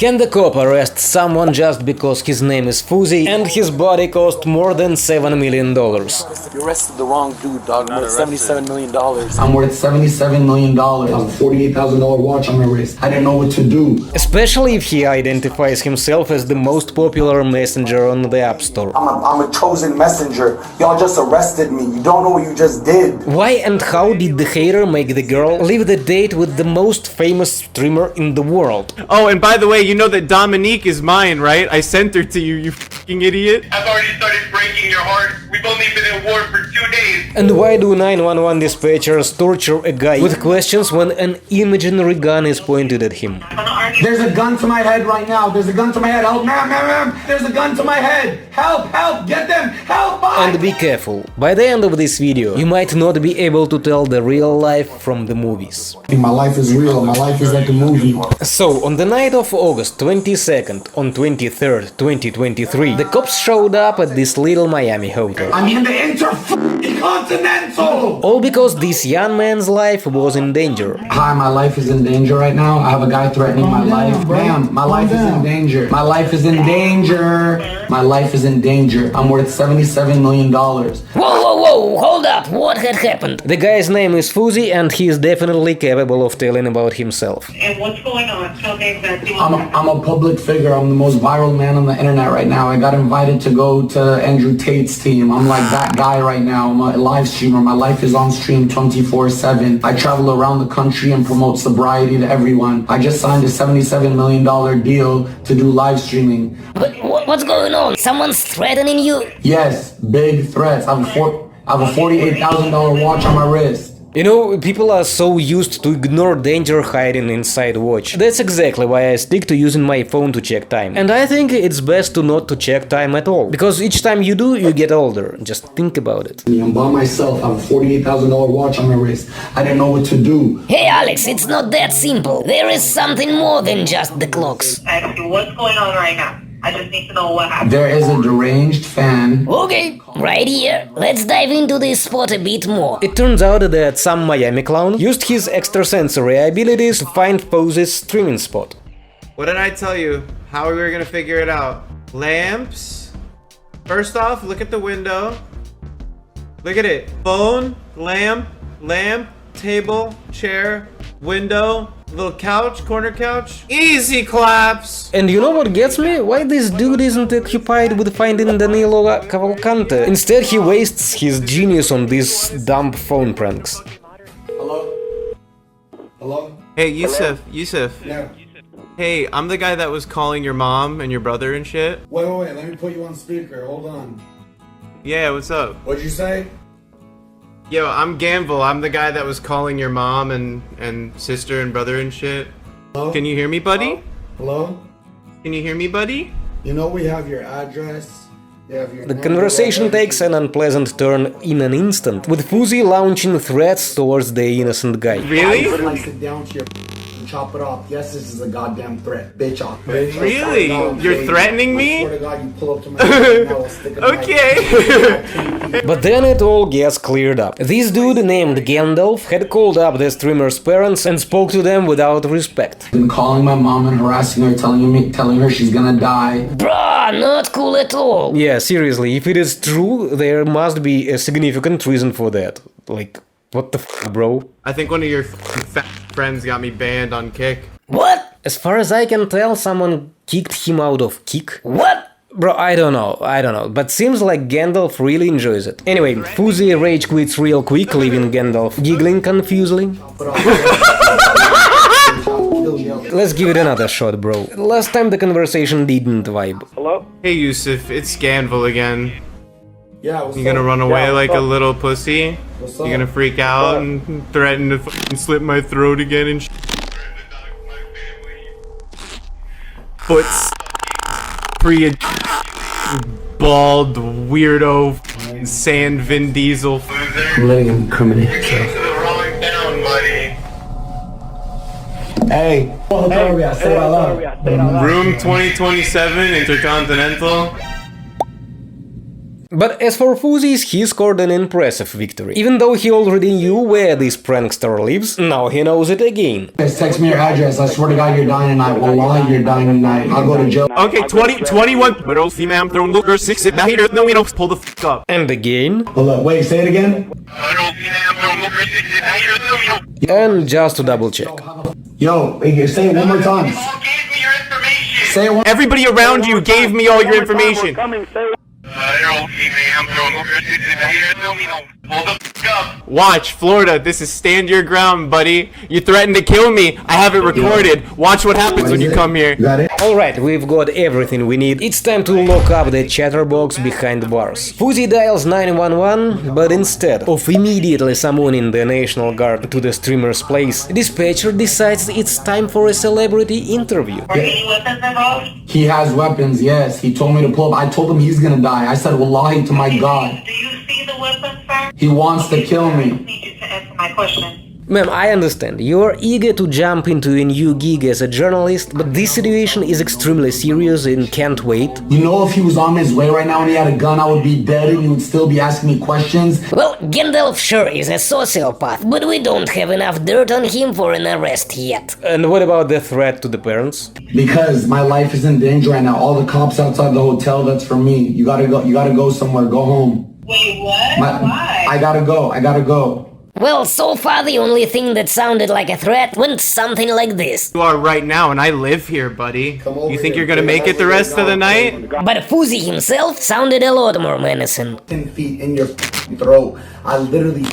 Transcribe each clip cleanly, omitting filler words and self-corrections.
Can the cop arrest someone just because his name is Fuzzy and his body cost more than $7 million? You arrested the wrong dude, dog. I'm worth $77 million. I'm worth $77 million. I have a $48,000 watch on my wrist. I didn't know what to do. Especially if he identifies himself as the most popular messenger on the App Store. I'm a chosen messenger. Y'all just arrested me. You don't know what you just did. Why and how did the hater make the girl leave the date with the most famous streamer in the world? Oh, and by the way, you know that Dominique is mine, right? I sent her to you, you fucking idiot. I've already started breaking your heart. We've only been at war for 2 days. And why do 911 dispatchers torture a guy with questions when an imaginary gun is pointed at him? There's a gun to my head right now. There's a gun to my head. Help, ma'am. There's a gun to my head. Help, get them. Help, And be careful. By the end of this video, you might not be able to tell the real life from the movies. My life is real. My life is like a movie. So, on the night of August 22nd, on 23rd, 2023, the cops showed up at this little Miami hotel. I'm in the Intercontinental! All because this young man's life was in danger. Hi, my life is in danger right now. I have a guy threatening my life. Ma'am, my life is in danger. My life is in danger. My life is in danger. I'm worth $77 million. Whoa, hold up, what had happened? The guy's name is Fuzzy and he is definitely capable of telling about himself. And what's going on? Tell me exactly. I'm a public figure. I'm the most viral man on the internet right now. I got invited to go to Andrew Tate's team. I'm like that guy right now. I'm a live streamer. My life is on stream 24/7. I travel around the country and promote sobriety to everyone. I just signed a $77 million deal to do live streaming. But what's going on? Someone's threatening you? Yes, big threats. I have a $48,000 watch on my wrist. You know, people are so used to ignore danger hiding inside watch. That's exactly why I stick to using my phone to check time. And I think it's best to not to check time at all. Because each time you do, you get older. Just think about it. I'm by myself. I have a $48,000 watch on my wrist. I didn't know what to do. Hey Alex, it's not that simple. There is something more than just the clocks. Actually, what's going on right now? I just need to know what happened. There is a deranged fan. Okay, right here. Let's dive into this spot a bit more. It turns out that some Miami clown used his extrasensory abilities to find Fuzzy's streaming spot. What did I tell you? How we were gonna figure it out? Lamps. First off, look at the window. Look at it. Phone, lamp, table, chair, window, little couch, corner couch. Easy claps! And you know what gets me? Why this dude isn't occupied with finding Danilo Cavalcante? Instead he wastes his genius on these dumb phone pranks. Hello? Hey, Yusuf. Yeah. Hey, I'm the guy that was calling your mom and your brother and shit. Wait. Let me put you on speaker. Hold on. Yeah, what's up? What'd you say? Yo, I'm Gamble. I'm the guy that was calling your mom and sister and brother and shit. Hello? Can you hear me, buddy? Hello? Can you hear me, buddy? You know we have your address. You have your The conversation takes an unpleasant turn in an instant, with Fuzzy launching threats towards the innocent guy. Really? I sit down to your and chop it off. Yes, this is a goddamn threat. Bitch off. Really? You're threatening me? I swear to God, you pull up to my and I will stick a knife Okay. But then it all gets cleared up. This dude named Gandalf had called up the streamer's parents and spoke to them without respect. Been calling my mom and harassing her, telling her she's gonna die. Bruh, not cool at all. Yeah, seriously, if it is true, there must be a significant reason for that. Like, what the f, bro? I think one of your fat friends got me banned on Kick. What? As far as I can tell, someone kicked him out of Kick. What? Bro, I don't know, but seems like Gandalf really enjoys it. Anyway, Fuzzy rage quits real quick, leaving Gandalf giggling confusedly. Let's give it another shot, bro. Last time the conversation didn't vibe. Hello? Hey, Yusuf, it's Scanville again. Yeah, what's You gonna run away Yeah, like what's a up? little pussy? What's You up? gonna freak out and threaten to fucking slit my throat again and foot free bald weirdo sand Vin Diesel. I'm letting him incriminate himself. To the wrong town, buddy. Hey, say it out loud. Room 2027 Intercontinental. But as for Fuzzies, he scored an impressive victory. Even though he already knew where this prankster lives, now he knows it again. Guys, text me your address. I swear to God, you're dying tonight. Wallah, you're dying tonight. I'll go to jail. Okay, 21. But see, ma'am, throwing looker 6 now here. No, we don't pull the f up. And again. Hold up, wait, say it again. And just to double check. Yo, say it one more time. Say it one. Everybody around you gave me all your information. Watch, Florida, this is stand your ground, buddy. You threatened to kill me. I have it recorded. Watch what happens when you come here. Got it? Alright, we've got everything we need. It's time to lock up the chatterbox behind bars. Fuzzy dials 911, but instead of immediately summoning the National Guard to the streamer's place, dispatcher decides it's time for a celebrity interview. Are any weapons involved? He has weapons, yes. He told me to pull up. I told him he's gonna die. I said, wallahi to my God. Do you see the weapons, sir? He wants to kill I me. need you to answer my question. Ma'am, I understand. You're eager to jump into a new gig as a journalist, but this situation is extremely serious and can't wait. You know, if he was on his way right now and he had a gun, I would be dead and he would still be asking me questions. Well, Gandalf sure is a sociopath, but we don't have enough dirt on him for an arrest yet. And what about the threat to the parents? Because my life is in danger right now. All the cops outside the hotel, that's for me. You gotta go somewhere. Go home. Wait, what? Why? I gotta go. Well, so far the only thing that sounded like a threat went something like this. You are right now, and I live here, buddy. You think you're gonna make it the rest of the night? But Fuzzy himself sounded a lot more menacing. 10 feet in your throat. I literally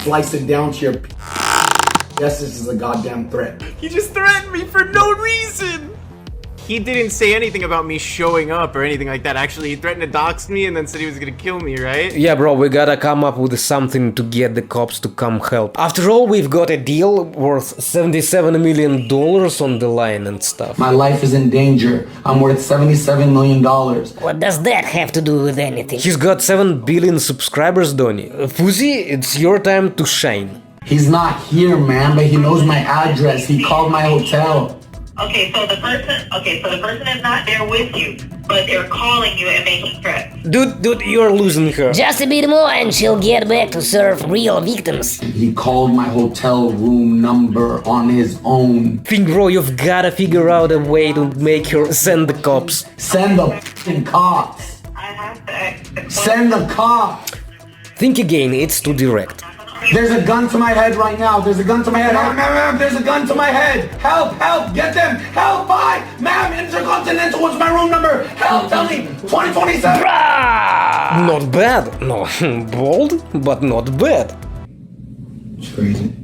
slice it down to your. Yes, this is a goddamn threat. He just threatened me for no reason! He didn't say anything about me showing up or anything like that. Actually, he threatened to dox me and then said he was gonna kill me, right? Yeah, bro, we gotta come up with something to get the cops to come help. After all, we've got a deal worth $77 million on the line and stuff. My life is in danger. I'm worth $77 million. What does that have to do with anything? He's got 7 billion subscribers, Donny. Fuzzy, it's your time to shine. He's not here, man, but he knows my address. He called my hotel. Okay, so the person is not there with you, but they're calling you and making threats. Dude, you're losing her. Just a bit more and she'll get back to serve real victims. He called my hotel room number on his own. Think, bro, you've gotta figure out a way to make her send the cops. Send the f***ing cops. I have to ask the question. Send the cops. Think again, it's too direct. There's a gun to my head right now. There's a gun to my head. Ma'am, there's a gun to my head. Help, get them. Help, bye. Ma'am, Intercontinental, what's my room number? Help, tell me. 2027. Not bad. No, bold, but not bad. It's crazy.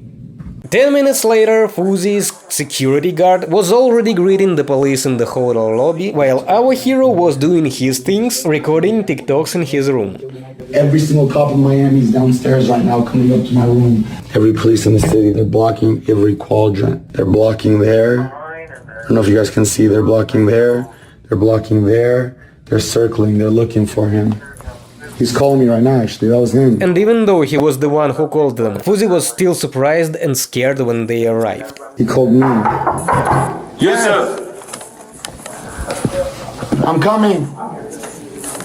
10 minutes later, Fuzzy's security guard was already greeting the police in the hotel lobby, while our hero was doing his things, recording TikToks in his room. Every single cop in Miami is downstairs right now coming up to my room. Every police in the city, they're blocking every quadrant. They're blocking there. I don't know if you guys can see, they're blocking there. They're blocking there. They're circling, they're looking for him. He's calling me right now, actually, that was him. And even though he was the one who called them, Fuzzy was still surprised and scared when they arrived. He called me. Yes, sir. I'm coming.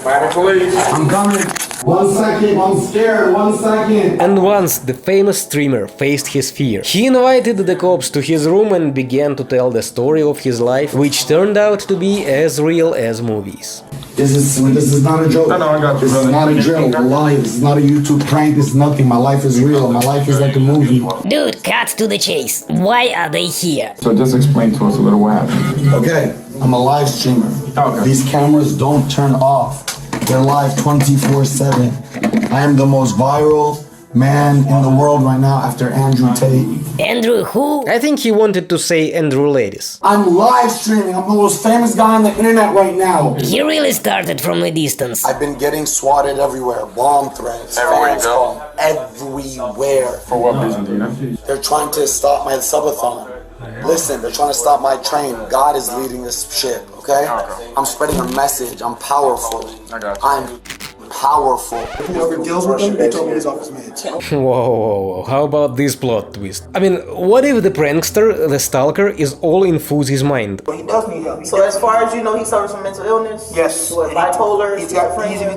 I'm coming. 1 second, I'm scared, 1 second. And once the famous streamer faced his fear, he invited the cops to his room and began to tell the story of his life, which turned out to be as real as movies. This is not a joke. I got you, this is not a drill. Wallahi, this is not a YouTube prank. This is nothing. My life is real. My life is like a movie. Dude, cut to the chase. Why are they here? So just explain to us a little what happened. Okay, I'm a live streamer. Okay. These cameras don't turn off. They're live 24/7. I am the most viral man in the world right now after Andrew Tate. Andrew who? I think he wanted to say Andrew Ladis. I'm live streaming. I'm the most famous guy on the internet right now. He really started from a distance. I've been getting swatted everywhere. Bomb threats. Everywhere you go? Everywhere. For what reason, do you know? They're trying to stop my subathon. Listen, they're trying to stop my train. God is leading this ship, okay? I'm spreading a message. I'm powerful. I got you. I'm powerful. Whoever deals with him, he told me he's off his meds. Whoa, how about this plot twist? I mean, what if the prankster, the stalker, is all in Fuzi's mind? He does need help. So as far as you know, he suffers from mental illness? Yes. What, bipolar,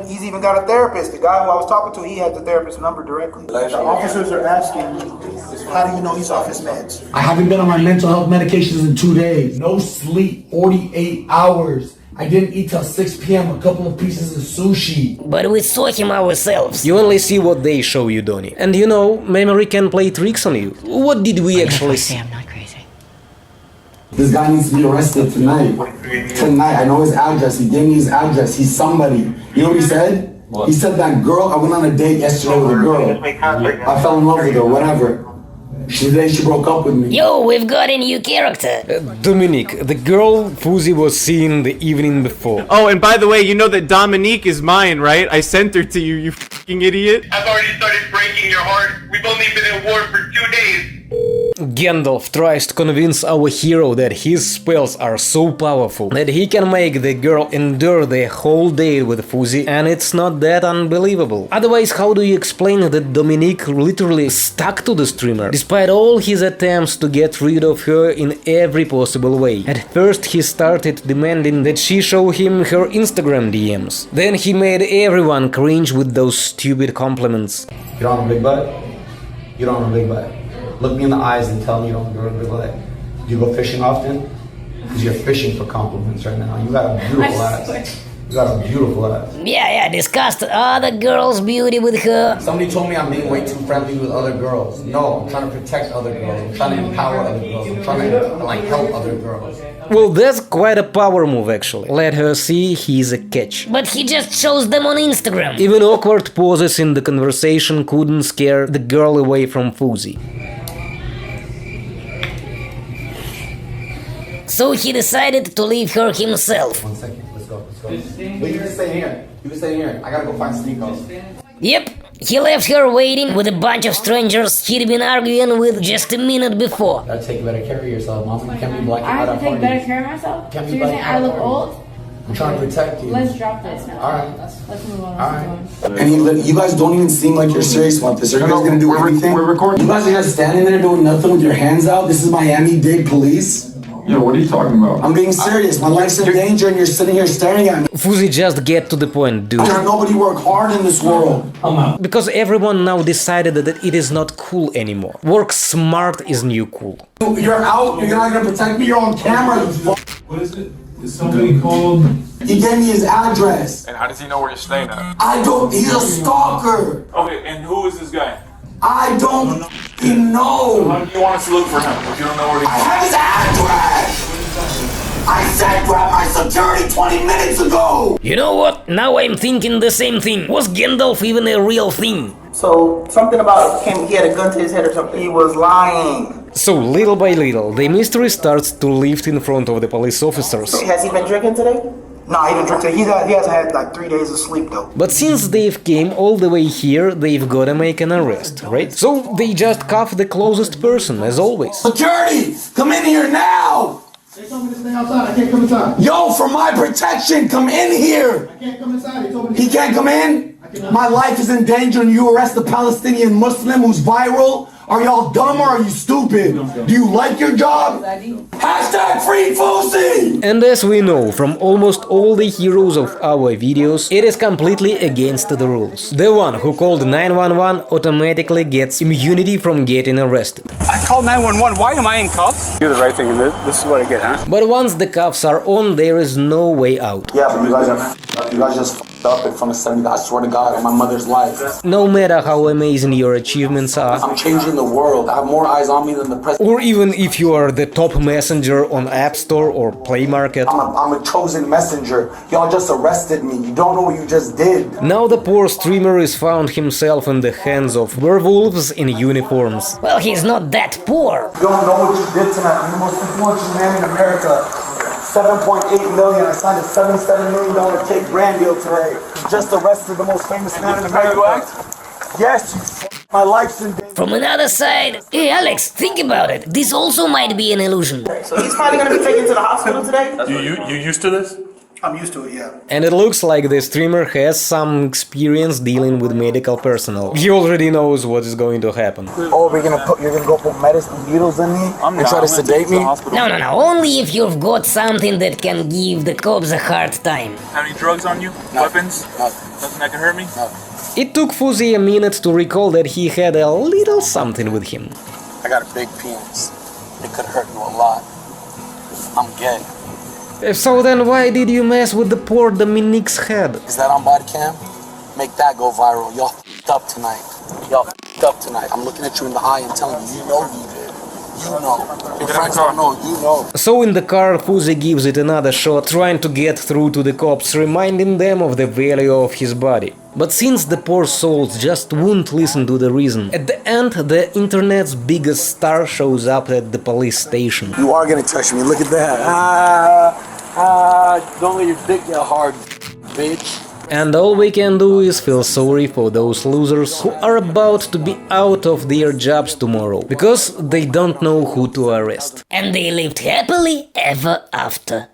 He's even got a therapist. The guy who I was talking to, he had the therapist's number directly. The officers are asking, how do you know he's off his meds? I haven't been on my mental health medications in 2 days. No sleep, 48 hours. I didn't eat till 6 p.m. a couple of pieces of sushi. But we saw him ourselves. You only see what they show you, Donnie. And you know, memory can play tricks on you. What did we actually see? I'm not crazy. This guy needs to be arrested tonight. Tonight, I know his address. He gave me his address. He's somebody. You know what he said? What? He said that girl, I went on a date yesterday with a girl. I fell in love with her, whatever. Today she broke up with me. Yo, we've got a new character. Dominique, the girl Fuzi was seeing the evening before. Oh, and by the way, you know that Dominique is mine, right? I sent her to you, you fucking idiot. I've already started breaking your heart. We've only been at war for 2 days. Gandalf tries to convince our hero that his spells are so powerful that he can make the girl endure the whole day with Fuzi, and it's not that unbelievable. Otherwise, how do you explain that Dominique literally stuck to the streamer, despite all his attempts to get rid of her in every possible way? At first he started demanding that she show him her Instagram DMs. Then he made everyone cringe with those stupid compliments. You don't have a big butt? You don't have a big butt. Look me in the eyes and tell me you don't have a big butt. Do you go fishing often? Because you're fishing for compliments right now. You got a beautiful ass. You got a beautiful ass. Yeah, discussed other girls' beauty with her. Somebody told me I'm being way too friendly with other girls. No, I'm trying to protect other girls. I'm trying to empower other girls. I'm trying to help other girls. Well, that's quite a power move, actually. Let her see he's a catch. But he just shows them on Instagram. Even awkward pauses in the conversation couldn't scare the girl away from Fuzi. So he decided to leave her himself. 1 second, let's go. But you can stay here. You can stay here. I gotta go find Sneakos. Yep, he left her waiting with a bunch of strangers he'd been arguing with just a minute before. Gotta take better care of yourself, Mom. You can't be black. I have to take better care of myself? So you're saying I look old? I'm trying to protect you. Let's drop this now. Alright. Let's move on. Alright. And you guys don't even seem like you're serious about this. Are you guys gonna do anything? We're recording. You guys are just standing there doing nothing with your hands out. This is Miami-Dade police. Yo, what are you talking about? I'm being serious. My life's in danger and you're sitting here staring at me. Fuzi, just get to the point, dude. Nobody work hard in this world. I'm out. Because everyone now decided that it is not cool anymore. Work smart is new cool. You're out. You're not gonna protect me. You're on camera. What is it? Is somebody called? He gave me his address. And how does he know where you're staying at? I don't. He's a stalker. Okay, and who is this guy? I don't know. How do you want us to look for him if you don't know where I he's have his address. I said grab my security 20 minutes ago. You know what? Now I'm thinking the same thing. Was Gandalf even a real thing? So something about he had a gun to his head or something. He was lying. So little by little, the mystery starts to lift in front of the police officers. Has he been drinking today? No, he didn't drink today. He hasn't had like 3 days of sleep though. But since they've came all the way here, they've gotta make an arrest, right? So they just cuff the closest person, as always. Security, come in here now. They told me to stay outside. I can't come inside. Yo, for my protection, come in here. I can't come inside. They told me to He can't come in? My life is in danger and you arrest a Palestinian Muslim who's viral? Are y'all dumb or are you stupid? Do you like your job? Hashtag free Fuzi! And as we know from almost all the heroes of our videos, it is completely against the rules. The one who called 911 automatically gets immunity from getting arrested. I called 911. Why am I in cuffs? Do the right thing, and this is what I get, huh? But once the cuffs are on, there is no way out. Yeah, but you guys just f***ed up in front of 70. I swear to God, on my mother's life. No matter how amazing your achievements are, I'm changing the world. I have more eyes on me than the president. or even if you are the top messenger on App Store or Play Market. I'm a chosen messenger. Y'all just arrested me. You don't know what you just did. Now the poor streamer is found himself in the hands of werewolves in uniforms. Well, he's not that poor. You don't know what you did tonight. I'm the most influential man in America. 7.8 million. I signed a $77 million Take brand deal today. Just arrested the most famous man in America. Yes, my life's in danger. From another side, hey Alex, think about it. This also might be an illusion. So he's probably gonna be taken to the hospital today? You used to this? I'm used to it, yeah. And it looks like the streamer has some experience dealing with medical personnel. He already knows what is going to happen. Oh, you're gonna go put medicine needles in me and try to sedate me? No, only if you've got something that can give the cops a hard time. Have any drugs on you? No. Weapons? Nothing that can hurt me? No. It took Fuzzy a minute to recall that he had a little something with him. I got a big penis. It could hurt you a lot. I'm gay. So then why did you mess with the poor Dominique's head? Is that on body cam? Make that go viral. Y'all f***ed up tonight. Y'all f***ed up tonight. I'm looking at you in the eye and telling you, you know you did. You know. Your friends don't know, you know. So in the car, Fuzzy gives it another shot, trying to get through to the cops, reminding them of the value of his body. But since the poor souls just won't listen to the reason, at the end, the internet's biggest star shows up at the police station. You are gonna touch me. Look at that. Don't let your dick get hard, bitch. And all we can do is feel sorry for those losers who are about to be out of their jobs tomorrow, because they don't know who to arrest. And they lived happily ever after.